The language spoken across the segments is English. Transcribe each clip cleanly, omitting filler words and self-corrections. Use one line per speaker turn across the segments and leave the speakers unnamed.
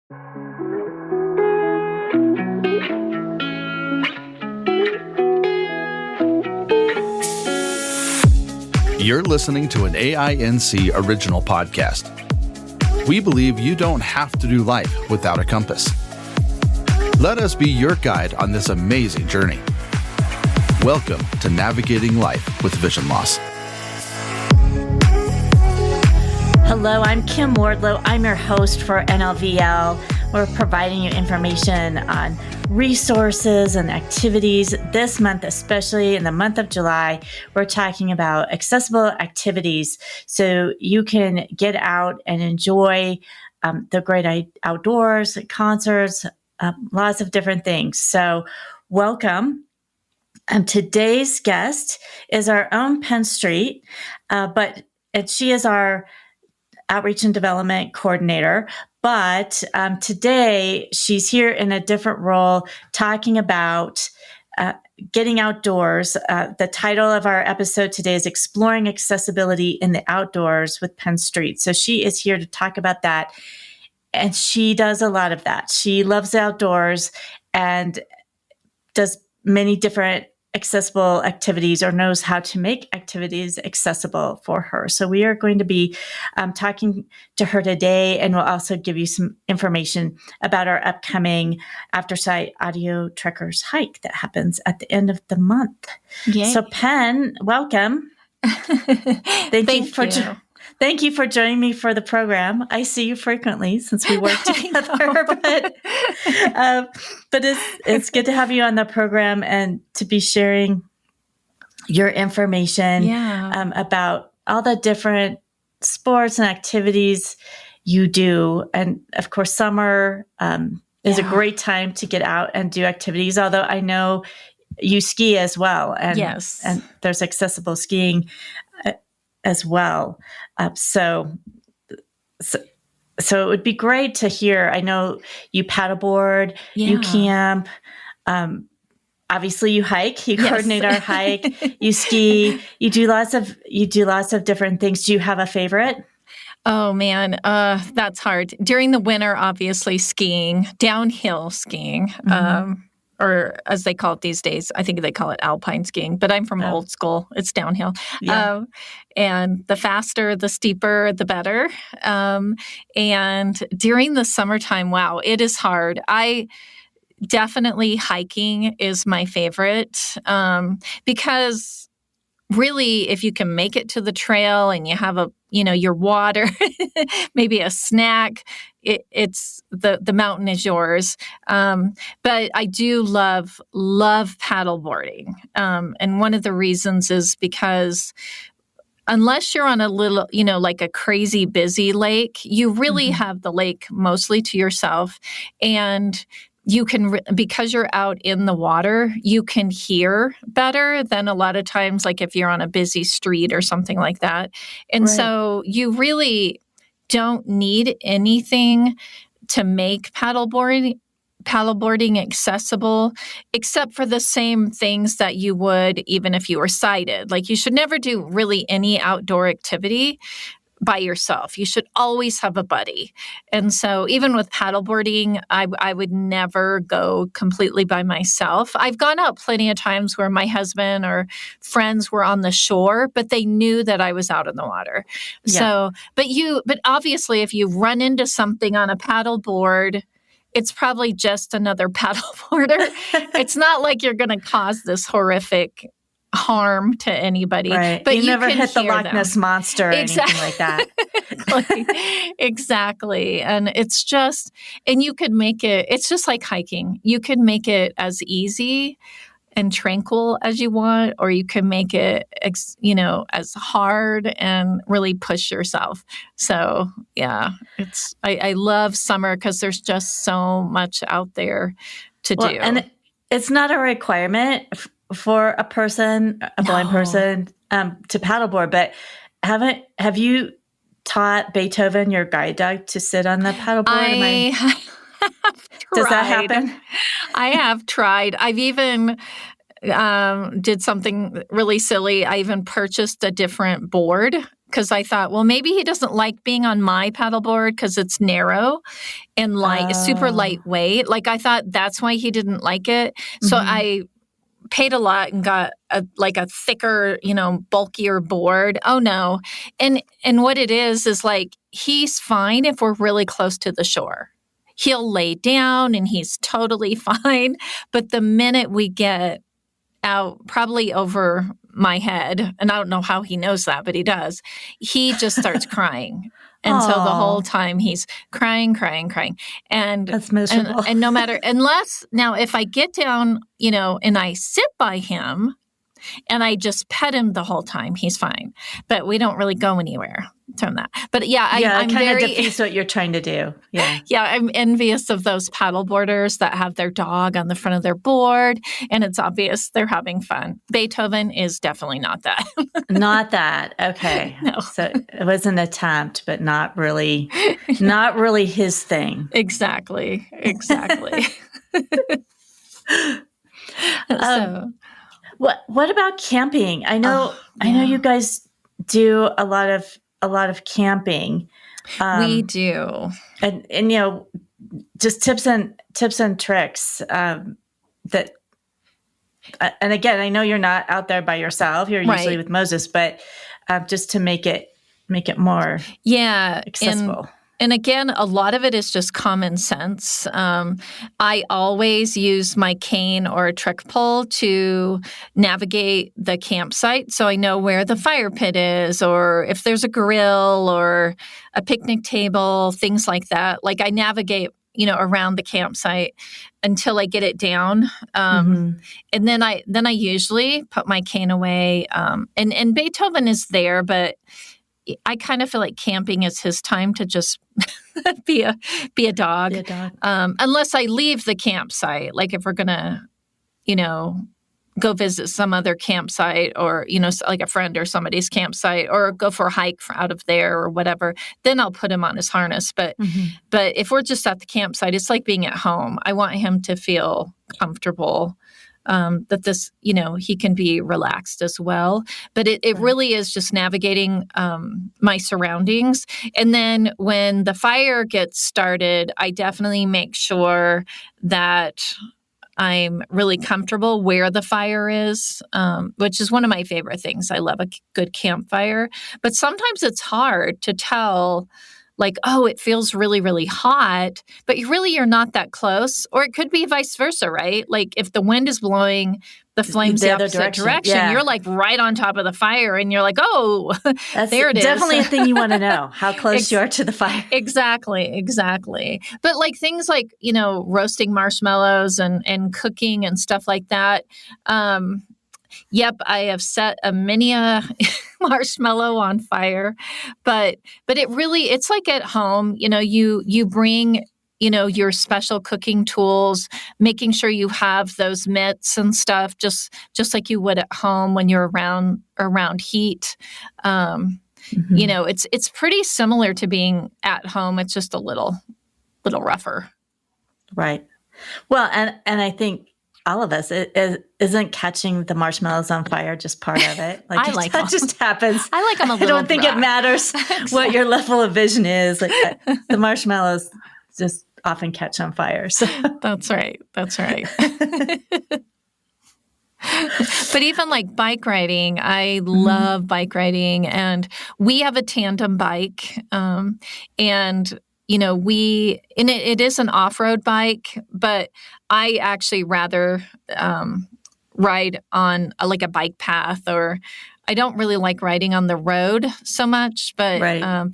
You're listening to an AINC original podcast. We believe you don't have to do life without a compass. Let us be your guide on this amazing journey. Welcome to Navigating Life with Vision Loss.
Hello, I'm Kim Wardlow. I'm your host for NLVL. We're providing you information on resources and activities. This month, especially in the month of July, we're talking about accessible activities so you can get out and enjoy the great outdoors, concerts, lots of different things. So welcome. Today's guest is our own Penn Street, but she is our Outreach and Development Coordinator. But today she's here in a different role talking about getting outdoors. The title of our episode today is Exploring Accessibility in the Outdoors with Penn Street. So she is here to talk about that. And she does a lot of that. She loves the outdoors and does many different accessible activities, or knows how to make activities accessible for her. So we are going to be talking to her today, and we'll also give you some information about our upcoming Aftersight Audio Trekkers hike that happens at the end of the month. Yay. So Penn, welcome. Thank you for joining me for the program. I see you frequently since we work together, but it's good to have you on the program and to be sharing your information about all the different sports and activities you do. And of course, summer is a great time to get out and do activities, although I know you ski as well. And,
yes.
And there's accessible skiing as well. So it would be great to hear. I know you paddleboard, you camp, obviously you hike, you coordinate our hike, you ski, you do lots of different things. Do you have a favorite?
Oh man, that's hard. During the winter, obviously skiing, downhill skiing. Or as they call it these days, I think they call it alpine skiing, but I'm from old school. It's downhill. Yeah. And the faster, the steeper, the better. And during the summertime, wow, it is hard. Definitely hiking is my favorite because really, if you can make it to the trail and you have your water, maybe a snack, it's the mountain is yours. But I do love paddleboarding. And one of the reasons is because unless you're on a little, like a crazy busy lake, you really have the lake mostly to yourself. And you can, because you're out in the water, you can hear better than a lot of times, like if you're on a busy street or something like that. And so you really don't need anything to make paddleboarding accessible, except for the same things that you would even if you were sighted. Like you should never do really any outdoor activity by yourself. You should always have a buddy. And so even with paddleboarding, I would never go completely by myself. I've gone out plenty of times where my husband or friends were on the shore, but they knew that I was out in the water. Yeah. So, but obviously if you run into something on a paddleboard, it's probably just another paddleboarder. It's not like you're going to cause this horrific harm to anybody.
Right. But you never hit the Loch Ness Monster or anything like that.
Exactly. And it's just, and you could make it's just like hiking. You could make it as easy and tranquil as you want, or you can make it, as hard and really push yourself. So yeah, I love summer because there's just so much out there to do.
And it's not a requirement for a blind person, to paddleboard. But have you taught Beethoven, your guide dog, to sit on the paddleboard? Does that happen?
I have tried. I've even did something really silly. I even purchased a different board because I thought, well, maybe he doesn't like being on my paddleboard because it's narrow and super lightweight. Like I thought that's why he didn't like it. So I paid a lot and got a thicker, bulkier board. Oh no. And what it is like, he's fine if we're really close to the shore. He'll lay down and he's totally fine. But the minute we get out, probably over my head, and I don't know how he knows that, but he does, he just starts crying. And so the whole time he's crying. And
that's miserable.
And no matter, now if I get down, and I sit by him and I just pet him the whole time, he's fine. But we don't really go anywhere from that. But I'm
kind of defeats what you're trying to do. Yeah.
Yeah, I'm envious of those paddleboarders that have their dog on the front of their board, and it's obvious they're having fun. Beethoven is definitely not that.
Not that. Okay.
No.
So it was an attempt, but not really his thing.
Exactly.
What about camping? I know you guys do a lot of camping.
We do.
And just tips and tricks that and again, I know you're not out there by yourself. You're usually with Moses, but just to make it more accessible.
And again, a lot of it is just common sense. I always use my cane or a trek pole to navigate the campsite, so I know where the fire pit is, or if there's a grill or a picnic table, things like that. Like I navigate, around the campsite until I get it down, and then I usually put my cane away. And Beethoven is there, but I kind of feel like camping is his time to just be a dog. Unless I leave the campsite, like if we're gonna, go visit some other campsite or, like a friend or somebody's campsite, or go for a hike out of there or whatever, then I'll put him on his harness. But if we're just at the campsite, it's like being at home. I want him to feel comfortable. That this, he can be relaxed as well. But it really is just navigating my surroundings. And then when the fire gets started, I definitely make sure that I'm really comfortable where the fire is, which is one of my favorite things. I love a good campfire. But sometimes it's hard to tell, like, oh, it feels really, really hot, but you're not that close. Or it could be vice versa, right? Like if the wind is blowing the flames the opposite direction, you're like right on top of the fire and you're like, oh, there it is.
Definitely a thing you want to know, how close you are to the fire.
Exactly. But like things like, roasting marshmallows and cooking and stuff like that. Yep, I have set a mini marshmallow on fire, but it's like at home, you bring, your special cooking tools, making sure you have those mitts and stuff, just like you would at home when you're around heat. It's pretty similar to being at home. It's just a little rougher.
Right. Well, and I think all of us, isn't catching the marshmallows on fire just part of it? Like
I like
that just happens.
I like them a little.
I don't think it matters what your level of vision is. Like the marshmallows just often catch on fire. So
That's right. But even like bike riding, I love bike riding, and we have a tandem bike, and it is an off-road bike, but I actually rather ride on a bike path, or I don't really like riding on the road so much, but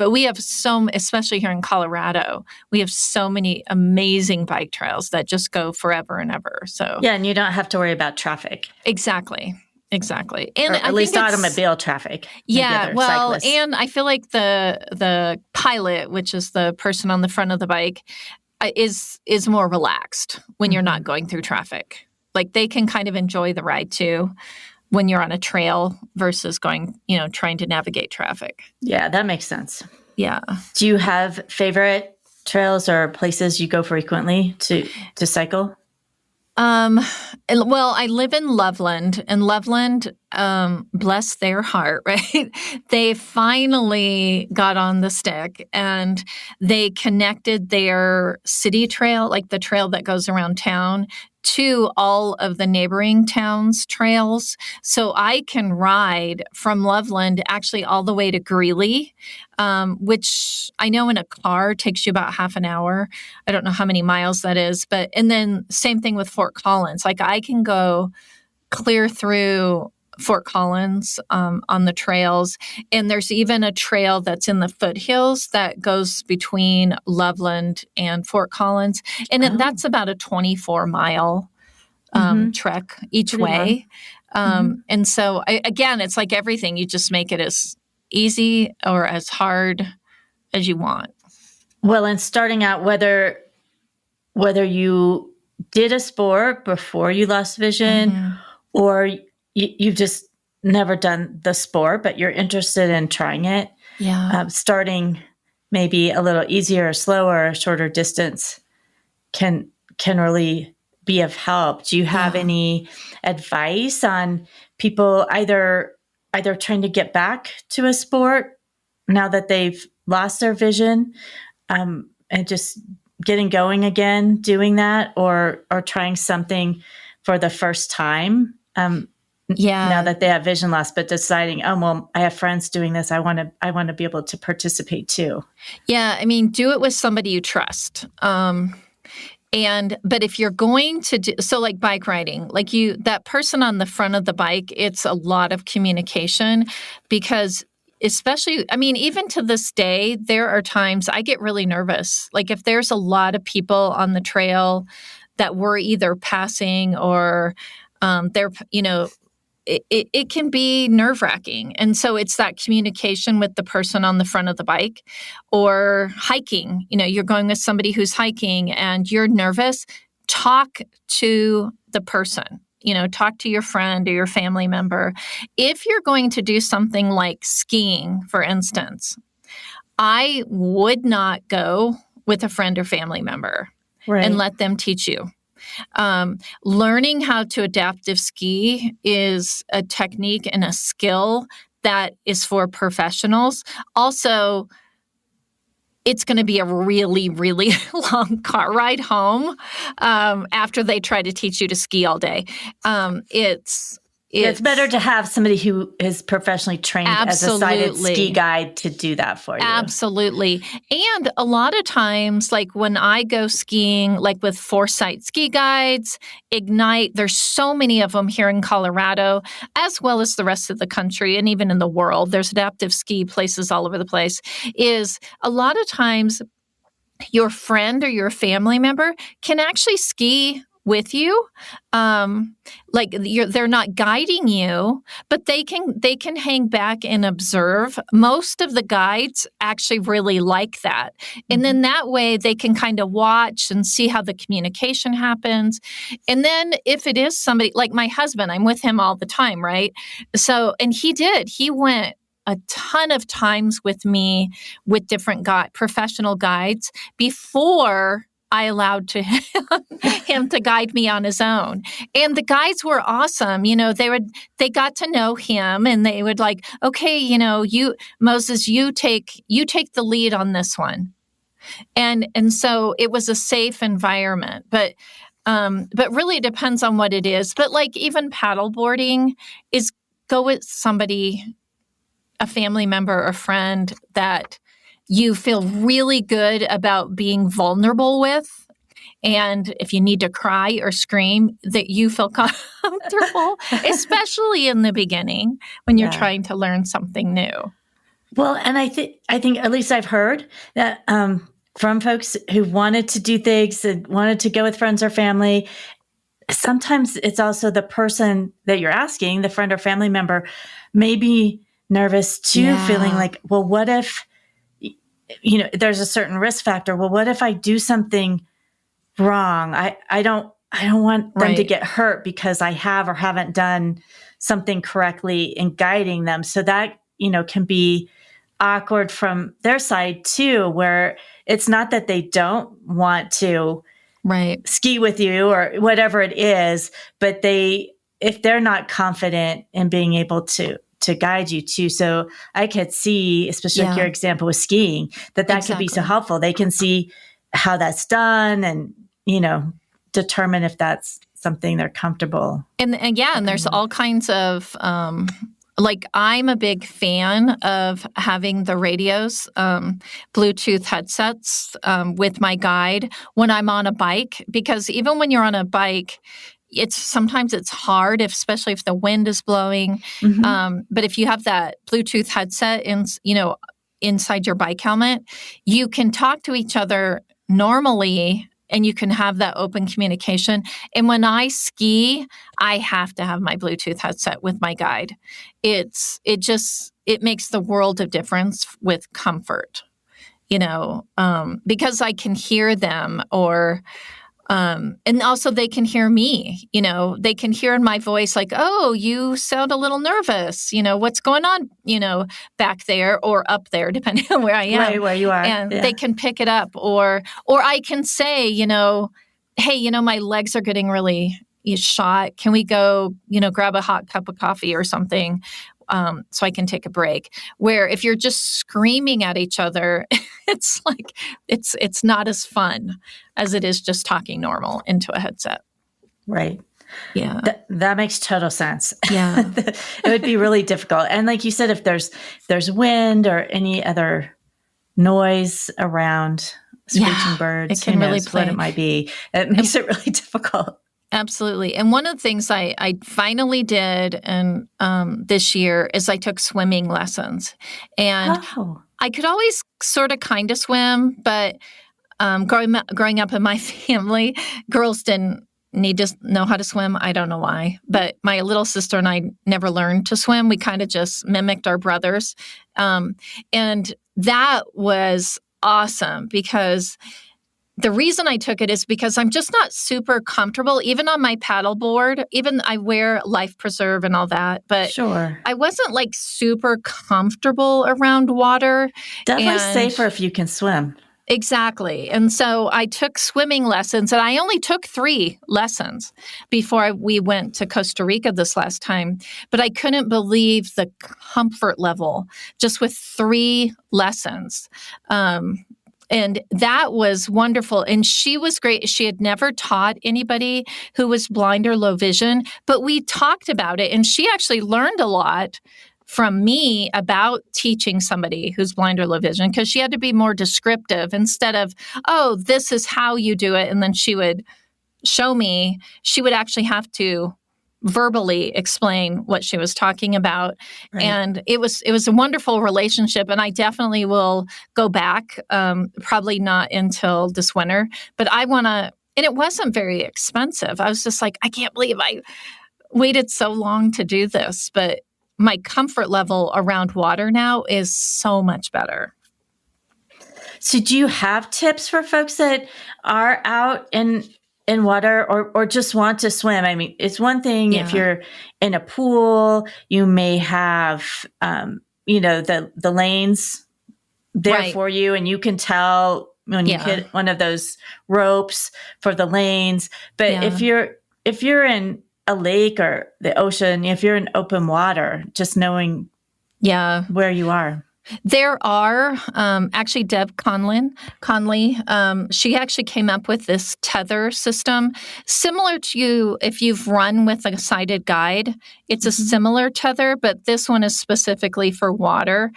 we have especially here in Colorado, we have so many amazing bike trails that just go forever and ever. So
yeah, and you don't have to worry about traffic.
Exactly. And
or at least automobile traffic.
Yeah, well,
cyclists.
And I feel like the pilot, which is the person on the front of the bike, is more relaxed when you're not going through traffic. Like they can kind of enjoy the ride too when you're on a trail versus going, trying to navigate traffic.
Yeah, that makes sense.
Yeah.
Do you have favorite trails or places you go frequently to cycle?
Well, I live in Loveland, and Loveland, bless their heart, right? They finally got on the stick and they connected their city trail, like the trail that goes around town, to all of the neighboring towns' trails. So I can ride from Loveland actually all the way to Greeley, which I know in a car takes you about half an hour. I don't know how many miles that is, and then same thing with Fort Collins. Like I can go clear through Fort Collins on the trails. And there's even a trail that's in the foothills that goes between Loveland and Fort Collins. And that's about a 24-mile trek each
Pretty
way. And so, again, it's like everything. You just make it as easy or as hard as you want.
Well, and starting out, whether you did a sport before you lost vision or you've just never done the sport, but you're interested in trying it.
Yeah.
Starting maybe a little easier or slower, shorter distance can really be of help. Do you have any advice on people either trying to get back to a sport now that they've lost their vision, and just getting going again, doing that, or trying something for the first time? Now that they have vision loss, but deciding, oh, well, I have friends doing this. I want to be able to participate too.
Yeah. I mean, do it with somebody you trust. But if you're going to do, so like bike riding, like that person on the front of the bike, it's a lot of communication because especially, I mean, even to this day, there are times I get really nervous. Like if there's a lot of people on the trail that we're either passing or they're, it can be nerve-wracking. And so it's that communication with the person on the front of the bike or hiking. You're going with somebody who's hiking and you're nervous. Talk to the person. Talk to your friend or your family member. If you're going to do something like skiing, for instance, I would not go with a friend or family member and let them teach you. Learning how to adaptive ski is a technique and a skill that is for professionals. Also, it's going to be a really, really long car ride home after they try to teach you to ski all day. It's
better to have somebody who is professionally trained as a sighted ski guide to do that for you.
Absolutely. And a lot of times, like when I go skiing, like with Foresight ski guides, Ignite, there's so many of them here in Colorado, as well as the rest of the country and even in the world. There's adaptive ski places all over the place. Is a lot of times your friend or your family member can actually ski with you. They're not guiding you, but they can hang back and observe. Most of the guides actually really like that. And then that way they can kind of watch and see how the communication happens. And then if it is somebody like my husband, I'm with him all the time, right? So, and he went a ton of times with me with different professional guides before I allowed him to guide me on his own. And the guides were awesome. They got to know him and they would like, okay, Moses, you take the lead on this one. And so it was a safe environment, but really it depends on what it is. But like even paddleboarding is go with somebody, a family member or friend that you feel really good about being vulnerable with. And if you need to cry or scream, that you feel comfortable, especially in the beginning when you're trying to learn something new.
Well, and I think at least I've heard that from folks who wanted to do things and wanted to go with friends or family, sometimes it's also the person that you're asking, the friend or family member, may be nervous too, feeling like, well, what if, there's a certain risk factor. Well, what if I do something wrong? I don't want them to get hurt because I have or haven't done something correctly in guiding them. So that, can be awkward from their side too, where it's not that they don't want to
Right.
ski with you or whatever it is, but if they're not confident in being able to guide you too. So I could see, especially like your example with skiing, that could be so helpful. They can see how that's done and, determine if that's something they're comfortable.
And there's all kinds of, like I'm a big fan of having the radios, Bluetooth headsets with my guide when I'm on a bike, because even when you're on a bike, sometimes it's hard, especially if the wind is blowing. But if you have that Bluetooth headset inside your bike helmet, you can talk to each other normally and you can have that open communication. And when I ski, I have to have my Bluetooth headset with my guide. It makes the world of difference with comfort, because I can hear them and also they can hear me, they can hear in my voice like, oh, you sound a little nervous, what's going on, back there or up there, depending on where I am.
Right, where you are.
And they can pick it up or I can say, hey, my legs are getting really shot. Can we go, grab a hot cup of coffee or something? So I can take a break. Where if you're just screaming at each other, it's like it's not as fun as it is just talking normal into a headset.
Right.
Yeah.
That makes total sense.
Yeah.
It would be really difficult. And like you said, if there's wind or any other noise around, screeching birds,
it can really play.
What it might be. It makes it really difficult.
Absolutely. And one of the things I finally did this year is I took swimming lessons. And I could always sort of kind of swim, but growing up in my family, girls didn't need to know how to swim. I don't know why. But my little sister and I never learned to swim. We kind of just mimicked our brothers. And that was awesome because the reason I took it is because I'm just not super comfortable, even on my paddleboard. Even I wear life preserve and all that, but
sure,
I wasn't like super comfortable around water.
Definitely safer if you can swim.
Exactly. And so I took swimming lessons, and I only took 3 lessons before we went to Costa Rica this last time. But I couldn't believe the comfort level just with 3 lessons. And that was wonderful. And she was great. She had never taught anybody who was blind or low vision, but we talked about it. And she actually learned a lot from me about teaching somebody who's blind or low vision, because she had to be more descriptive instead of, oh, this is how you do it. And then she would show me. She would actually have to verbally explain what she was talking about. Right. And it was a wonderful relationship. And I definitely will go back, probably not until this winter, but I want to, and it wasn't very expensive. I was just like, I can't believe I waited so long to do this, but my comfort level around water now is so much better.
So do you have tips for folks that are out in water or just want to swim? I mean, it's one thing if you're in a pool, you may have, the lanes there for you, and you can tell when you hit one of those ropes for the lanes. But if you're in a lake or the ocean, if you're in open water, just knowing where you are.
There are actually Deb Conley. She actually came up with this tether system, similar to if you've run with a sighted guide. It's a similar tether, but this one is specifically for water.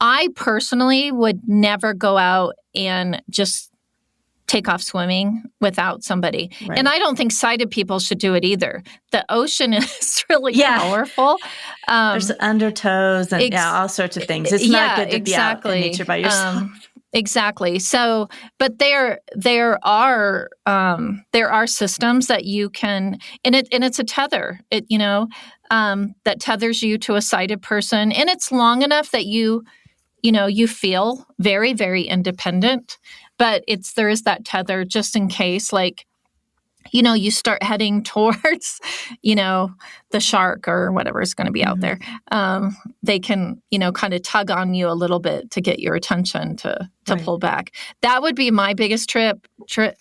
I personally would never go out and just take off swimming without somebody. Right. And I don't think sighted people should do it either. The ocean is really powerful.
There's undertows and all sorts of things. It's not good to be out in nature by yourself.
Exactly. So, but there are systems that you can, and it's a tether. That tethers you to a sighted person, and it's long enough that you feel very, very independent. But there is that tether just in case, like you start heading towards, the shark or whatever is going to be out there, they can, kind of tug on you a little bit to get your attention to pull back. That would be my biggest trip.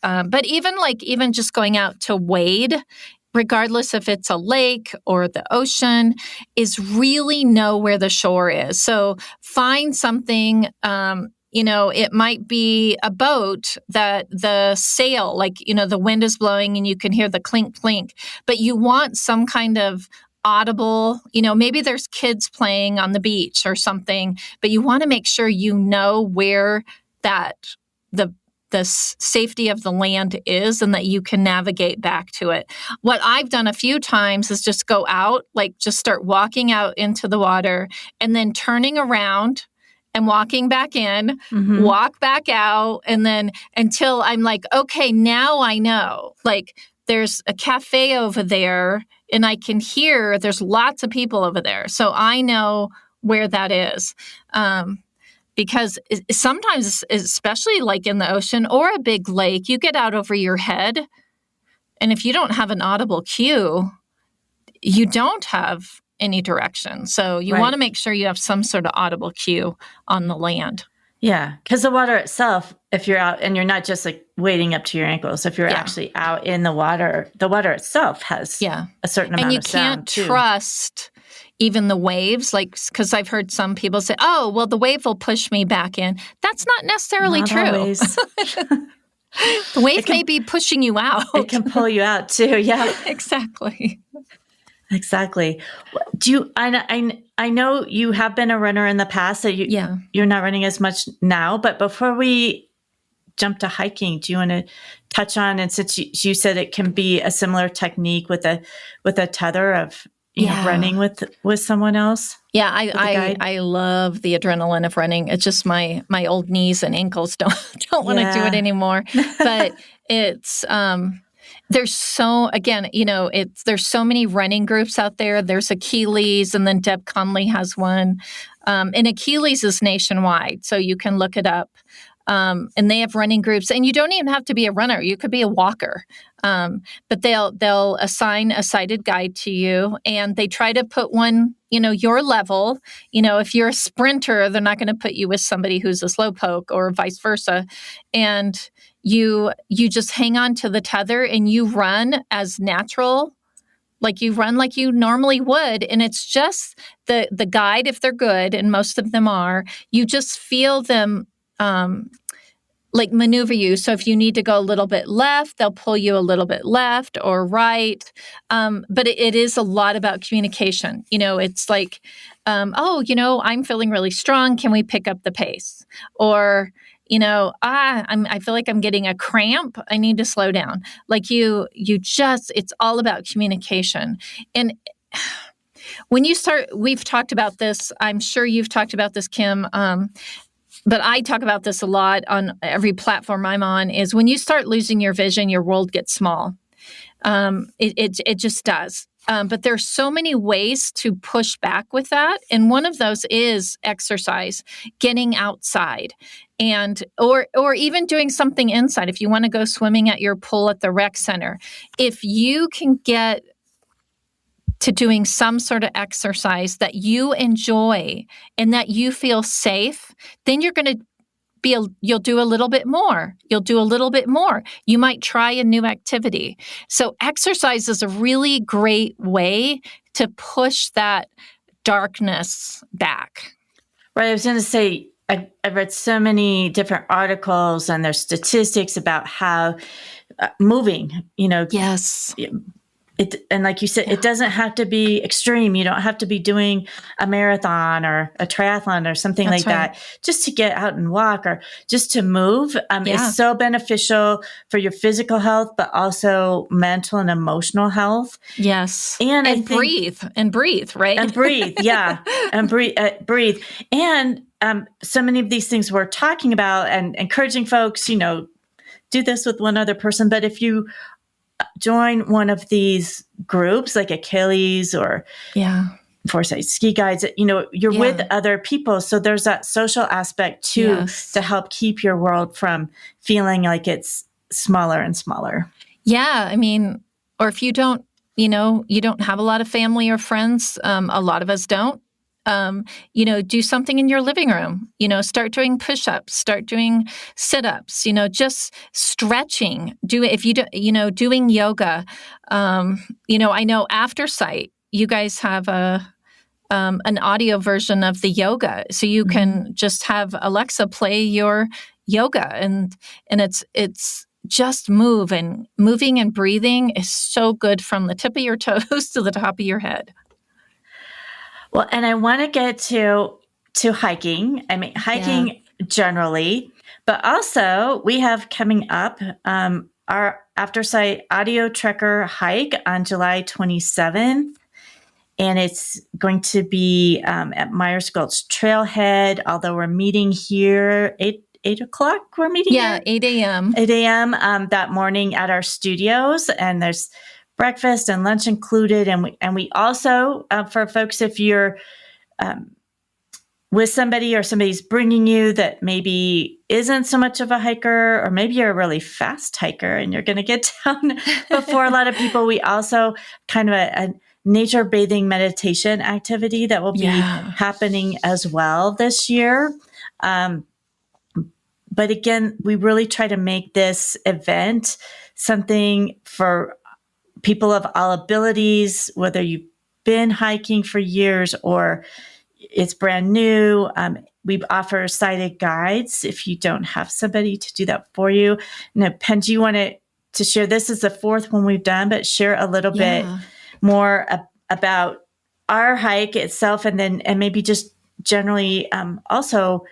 But even just going out to wade, regardless if it's a lake or the ocean, is really know where the shore is. So find something, it might be a boat that the sail, the wind is blowing and you can hear the clink, clink, but you want some kind of audible, maybe there's kids playing on the beach or something, but you want to make sure where the safety of the land is and that you can navigate back to it. What I've done a few times is just go out, just start walking out into the water and then turning around and walking back in, walk back out, and then until I'm like, okay, now I know. There's a cafe over there and I can hear there's lots of people over there. So I know where that is. Because sometimes, especially in the ocean or a big lake, you get out over your head. And if you don't have an audible cue, you don't have any direction. So you want to make sure you have some sort of audible cue on the land.
Yeah, because the water itself, if you're out and you're not just wading up to your ankles, if you're actually out in the water itself has a certain amount of sound.
And you can't trust even the waves, because I've heard some people say, oh, well, the wave will push me back in. That's not necessarily true. Always. The wave may be pushing you out.
It can pull you out too, yeah.
Exactly.
I know you have been a runner in the past, so you're not running as much now, but before we jump to hiking, do you want to touch on, and since you said it can be a similar technique with a tether of running with someone else?
Yeah, I love the adrenaline of running. It's just my old knees and ankles don't want to do it anymore. But it's there's so many running groups out there. There's Achilles, and then Deb Conley has one. And Achilles is nationwide, so you can look it up. And they have running groups, and you don't even have to be a runner. You could be a walker. But they'll assign a sighted guide to you, and they try to put one, your level. If you're a sprinter, they're not going to put you with somebody who's a slowpoke or vice versa. And you just hang on to the tether and you run as natural, you run like you normally would. And it's just the guide, if they're good, and most of them are, you just feel them maneuver you. So if you need to go a little bit left, they'll pull you a little bit left or right. But it is a lot about communication. It's I'm feeling really strong. Can we pick up the pace? Or, I feel like I'm getting a cramp. I need to slow down. It's all about communication. And when you start, we've talked about this. I'm sure you've talked about this, Kim. But I talk about this a lot on every platform I'm on, is when you start losing your vision, your world gets small. It just does. But there's so many ways to push back with that. And one of those is exercise, getting outside, and or even doing something inside. If you want to go swimming at your pool at the rec center, if you can get to doing some sort of exercise that you enjoy and that you feel safe, then you're going to you'll do a little bit more. You'll do a little bit more. You might try a new activity. So exercise is a really great way to push that darkness back.
Right. I was going to say, I've read so many different articles, and there's statistics about how moving,
Yes.
And like you said, it doesn't have to be extreme. You don't have to be doing a marathon or a triathlon or something like that. Just to get out and walk or just to move is so beneficial for your physical health, but also mental and emotional health.
Yes.
And
breathe, right?
And breathe. Yeah. And breathe. And so many of these things we're talking about and encouraging folks, do this with one other person. But if you join one of these groups like Achilles or Foresight Ski Guides, you're with other people. So there's that social aspect too, to help keep your world from feeling like it's smaller and smaller.
Yeah, I mean, or if you don't, you don't have a lot of family or friends, a lot of us don't, do something in your living room, start doing push-ups, start doing sit-ups, just stretching, if you do, doing yoga. I know Aftersight, you guys have an audio version of the yoga. So you can just have Alexa play your yoga and it's just moving and breathing is so good from the tip of your toes to the top of your head.
Well, and I want to get to hiking. I mean, hiking generally, but also we have coming up our Aftersight Audio Trekker hike on July 27th. And it's going to be at Myers Gulch Trailhead, although we're meeting here 8 o'clock. We're meeting here?
8 a.m.
8 a.m. That morning at our studios. And there's breakfast and lunch included. And we also, for folks, if you're with somebody or somebody's bringing you that maybe isn't so much of a hiker, or maybe you're a really fast hiker and you're going to get down before a lot of people, we also kind of a nature bathing meditation activity that will be happening as well this year. But again, we really try to make this event something for people of all abilities, whether you've been hiking for years or it's brand new. We offer sighted guides if you don't have somebody to do that for you. Now, Penn, do you want to share? This is the fourth one we've done, but share a little bit more about our hike itself, and maybe just generally also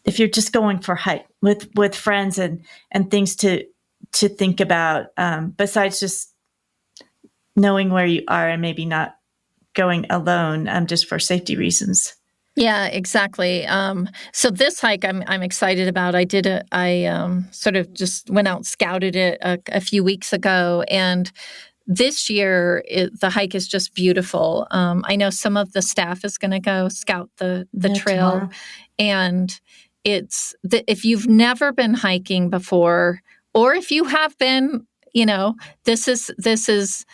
if you're just going for hike with friends and things to think about besides just knowing where you are and maybe not going alone just for safety reasons.
Yeah, exactly. So this hike I'm excited about. I sort of just went out and scouted it a few weeks ago, and this year the hike is just beautiful. I know some of the staff is going to go scout the trail, tomorrow. And if you've never been hiking before, or if you have been, this is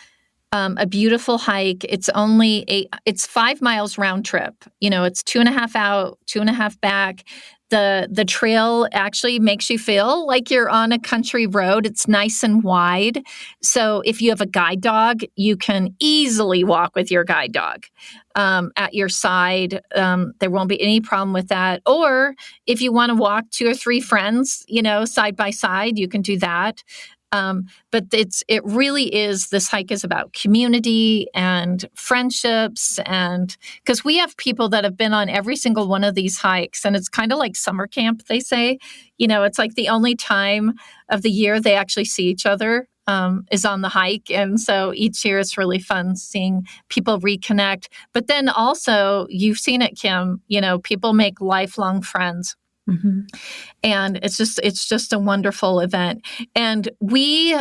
a beautiful hike. It's only it's 5 miles round trip. It's 2.5 out, 2.5 back. The trail actually makes you feel like you're on a country road. It's nice and wide. So if you have a guide dog, you can easily walk with your guide dog at your side. There won't be any problem with that. Or if you want to walk 2 or 3 friends, side by side, you can do that. But it really is, this hike is about community and friendships, and because we have people that have been on every single one of these hikes, and it's kind of like summer camp, they say. It's like the only time of the year they actually see each other is on the hike. And so each year it's really fun seeing people reconnect. But then also, you've seen it, Kim, people make lifelong friends. Mm-hmm. And it's just a wonderful event. And we,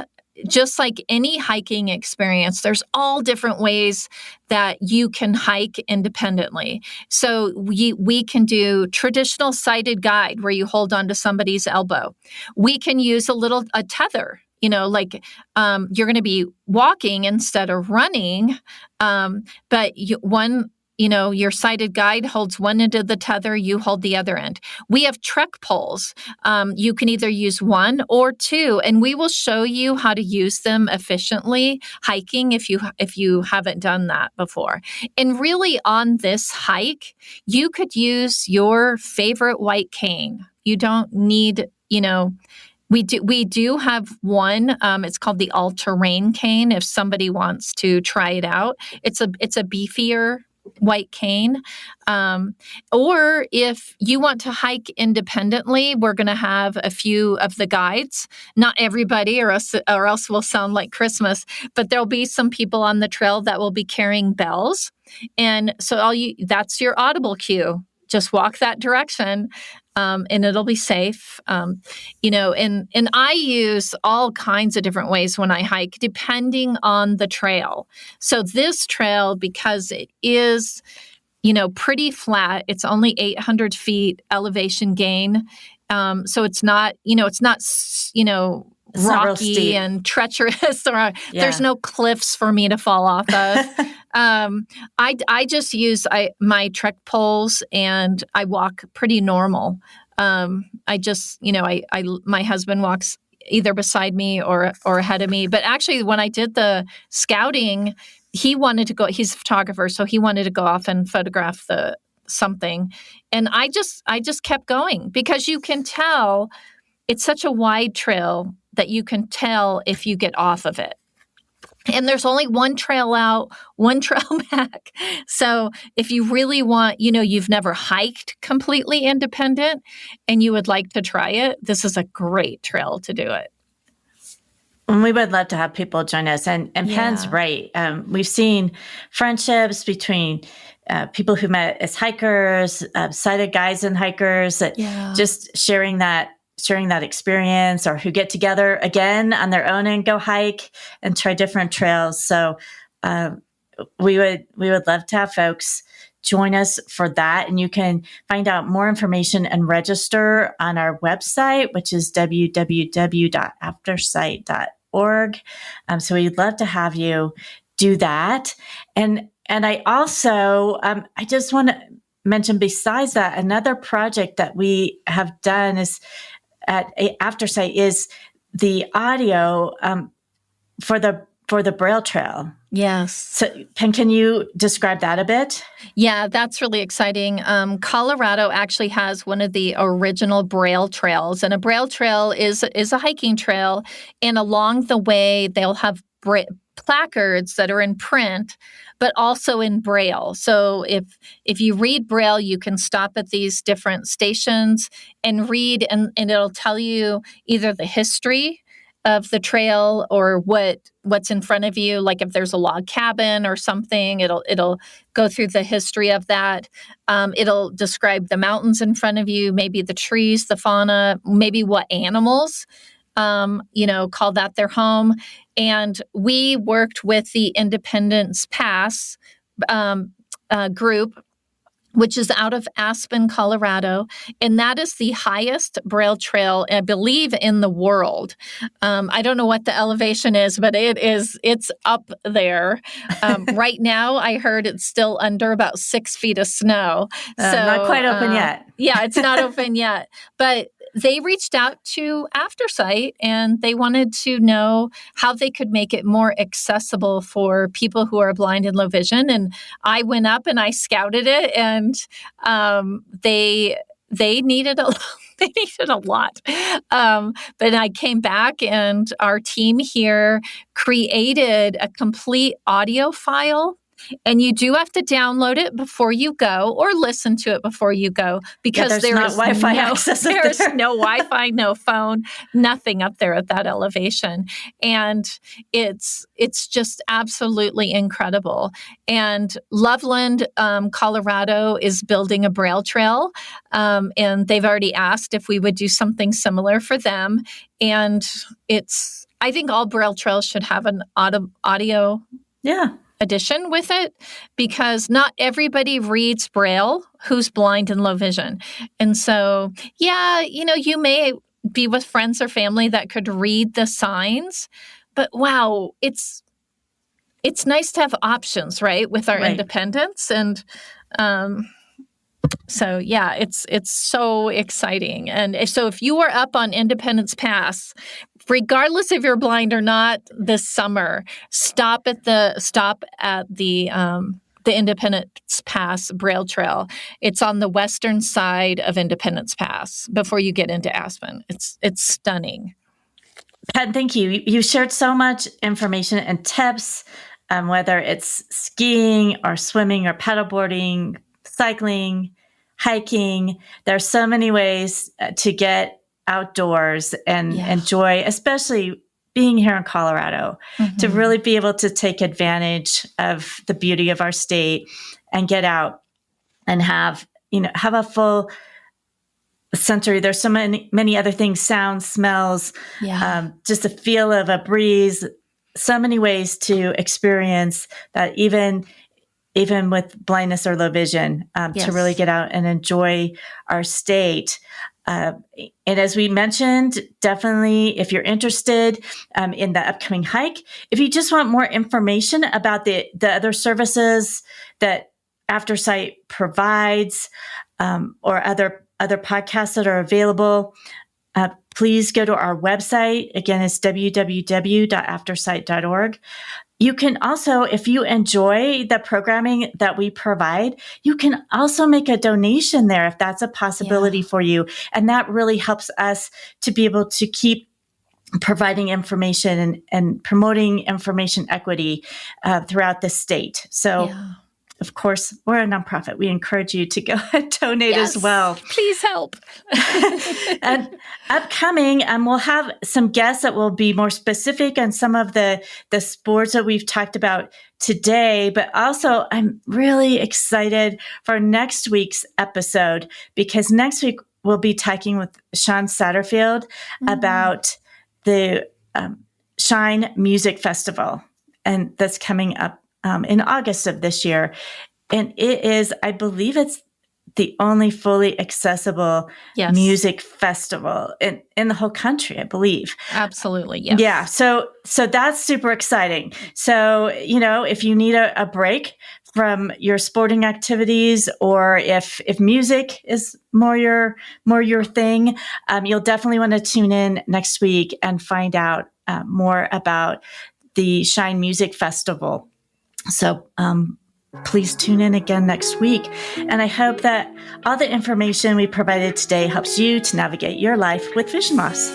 just like any hiking experience, there's all different ways that you can hike independently. So we can do traditional sighted guide where you hold on to somebody's elbow. We can use a tether. You're going to be walking instead of running, but your sighted guide holds one end of the tether, you hold the other end. We have trek poles. You can either use 1 or 2, and we will show you how to use them efficiently hiking if you haven't done that before. And really, on this hike, you could use your favorite white cane. You don't need, We do have one. It's called the all-terrain cane. If somebody wants to try it out, it's a beefier white cane. Or if you want to hike independently, we're going to have a few of the guides. Not everybody, or else we'll sound like Christmas. But there'll be some people on the trail that will be carrying bells, and so that's your audible cue. Just walk that direction, and it'll be safe. And I use all kinds of different ways when I hike, depending on the trail. So this trail, because it is, pretty flat, it's only 800 feet elevation gain. So it's not, rocky and treacherous. There's no cliffs for me to fall off of. I just use my trek poles, and I walk pretty normal. I just, my husband walks either beside me or ahead of me. But actually, when I did the scouting, he wanted to go. He's a photographer, so he wanted to go off and photograph something, and I just kept going, because you can tell it's such a wide trail that you can tell if you get off of it. And there's only one trail out, one trail back. So if you really want, you've never hiked completely independent and you would like to try it, this is a great trail to do it.
And we would love to have people join us. And Penn's right. We've seen friendships between people who met as hikers, sighted guides and hikers, that just sharing that experience, or who get together again on their own and go hike and try different trails. So we would love to have folks join us for that. And you can find out more information and register on our website, which is www.aftersight.org. So we'd love to have you do that. And I also, I just want to mention, besides that, another project that we have done is at Aftersight is the audio for the Braille Trail.
Yes.
So, Penn, can you describe that a bit?
Yeah, that's really exciting. Colorado actually has one of the original Braille trails, and a Braille trail is a hiking trail. And along the way, they'll have placards that are in print, but also in Braille. So if you read Braille, you can stop at these different stations and read, and it'll tell you either the history of the trail or what's in front of you. Like if there's a log cabin or something, it'll go through the history of that. It'll describe the mountains in front of you, maybe the trees, the fauna, maybe what animals call that their home. And we worked with the Independence Pass group, which is out of Aspen, Colorado. And that is the highest Braille trail, I believe, in the world. I don't know what the elevation is, but it's up there. Right now, I heard it's still under about 6 feet of snow. So
not quite open yet.
Yeah, it's not open yet. But they reached out to Aftersight, and they wanted to know how they could make it more accessible for people who are blind and low vision. And I went up and I scouted it, and they needed a lot. But I came back, and our team here created a complete audio file. And you do have to download it before you go, or listen to it before you go, because
there is Wi-Fi access.
There's no Wi-Fi, no phone, nothing up there at that elevation. And it's just absolutely incredible. And Loveland, Colorado is building a Braille trail. And they've already asked if we would do something similar for them. And I think all Braille trails should have an audio addition with it, because not everybody reads Braille who's blind and low vision. And so, you may be with friends or family that could read the signs, but wow, it's nice to have options, right, with our independence. And so, yeah, it's so exciting. And so if you are up on Independence Pass, regardless if you're blind or not, this summer, stop at the Independence Pass Braille Trail. It's on the western side of Independence Pass before you get into Aspen. It's stunning.
Penn, thank you. You shared so much information and tips, whether it's skiing or swimming or paddleboarding, cycling, hiking. There are so many ways to get outdoors and enjoy, especially being here in Colorado, to really be able to take advantage of the beauty of our state and get out and have a full sensory. There's so many other things, sounds, smells, just the feel of a breeze, so many ways to experience that, even with blindness or low vision, to really get out and enjoy our state. And as we mentioned, definitely if you're interested in the upcoming hike, if you just want more information about the other services that Aftersight provides, or other podcasts that are available, please go to our website. Again, it's www.aftersight.org. You can also, if you enjoy the programming that we provide, you can also make a donation there if that's a possibility for you. And that really helps us to be able to keep providing information and promoting information equity throughout the state. So, of course, we're a nonprofit. We encourage you to go and donate as well.
Please help.
And upcoming, we'll have some guests that will be more specific on some of the sports that we've talked about today. But also, I'm really excited for next week's episode, because next week we'll be talking with Sean Satterfield about the Shine Music Festival, and that's coming up in August of this year. And it is, I believe it's the only fully accessible music festival in the whole country, I believe.
Absolutely, yes.
Yeah, so that's super exciting. So, if you need a break from your sporting activities, or if music is more your thing, you'll definitely want to tune in next week and find out more about the Shine Music Festival. So please tune in again next week. And I hope that all the information we provided today helps you to navigate your life with vision loss.